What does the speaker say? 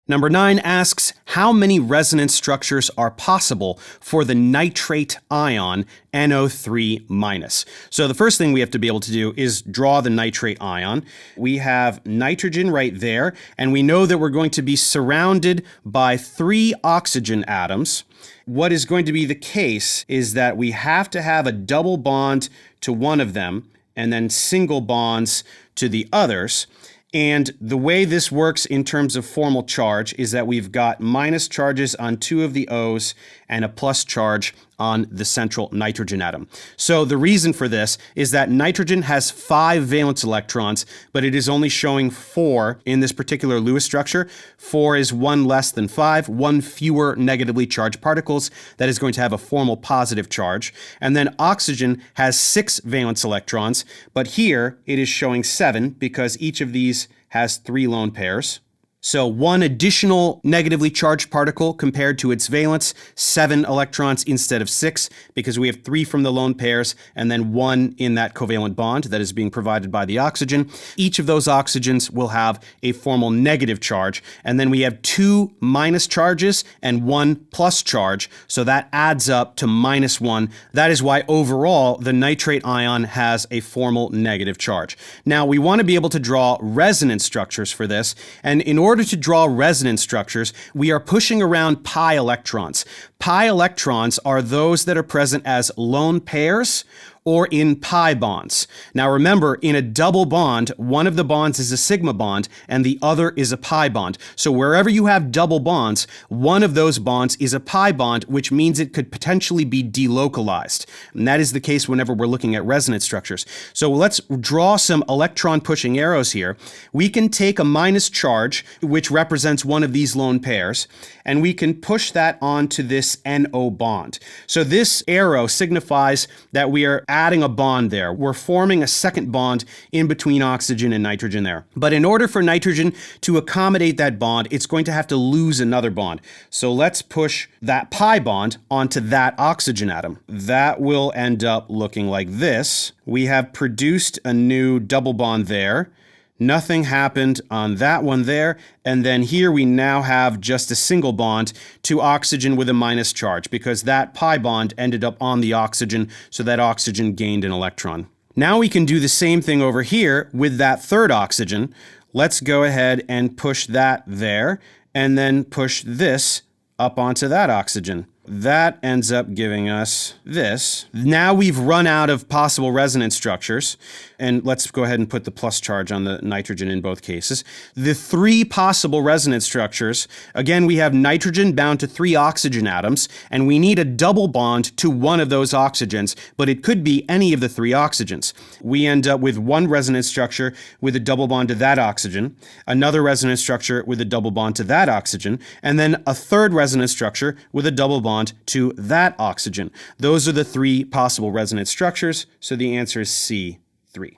Number 9 asks, how many resonance structures are possible for the nitrate ion NO3-? So the first thing we have to be able to do is draw the nitrate ion. We have nitrogen right there, and we know that we're going to be surrounded by 3 oxygen atoms. What is going to be the case is that we have to have a double bond to one of them and then single bonds to the others. And the way this works in terms of formal charge is that we've got minus charges on 2 of the O's and a plus charge on the central nitrogen atom. So the reason for this is that nitrogen has 5 valence electrons, but it is only showing 4 in this particular Lewis structure. 4 is 1 less than 5, 1 fewer negatively charged particles. That is going to have a formal positive charge. And then oxygen has 6 valence electrons, but here it is showing 7 because each of these has 3 lone pairs. So 1 additional negatively charged particle compared to its valence, 7 electrons instead of 6, because we have 3 from the lone pairs and then 1 in that covalent bond that is being provided by the oxygen. Each of those oxygens will have a formal negative charge, and then we have 2 minus charges and 1 plus charge, so that adds up to -1. That is why overall the nitrate ion has a formal negative charge. Now we want to be able to draw resonance structures for this, and in order to draw resonance structures, we are pushing around pi electrons. Pi electrons are those that are present as lone pairs or in pi bonds. Now remember, in a double bond, one of the bonds is a sigma bond and the other is a pi bond. So wherever you have double bonds, one of those bonds is a pi bond, which means it could potentially be delocalized. And that is the case whenever we're looking at resonance structures. So let's draw some electron pushing arrows here. We can take a minus charge, which represents one of these lone pairs, and we can push that onto this NO bond. So this arrow signifies that we are adding a bond there. We're forming a second bond in between oxygen and nitrogen there. But in order for nitrogen to accommodate that bond, it's going to have to lose another bond. So let's push that pi bond onto that oxygen atom. That will end up looking like this. We have produced a new double bond there. Nothing happened on that one there, and then here we now have just a single bond to oxygen with a minus charge because that pi bond ended up on the oxygen, so that oxygen gained an electron. Now we can do the same thing over here with that third oxygen. Let's go ahead and push that there, and then push this up onto that oxygen. That ends up giving us this. Now we've run out of possible resonance structures, and let's go ahead and put the plus charge on the nitrogen in both cases. The 3 possible resonance structures, again, we have nitrogen bound to 3 oxygen atoms, and we need a double bond to one of those oxygens, but it could be any of the 3 oxygens. We end up with 1 resonance structure with a double bond to that oxygen, another resonance structure with a double bond to that oxygen, and then a third resonance structure with a double bond to that oxygen. Those are the 3 possible resonance structures, so the answer is C, 3.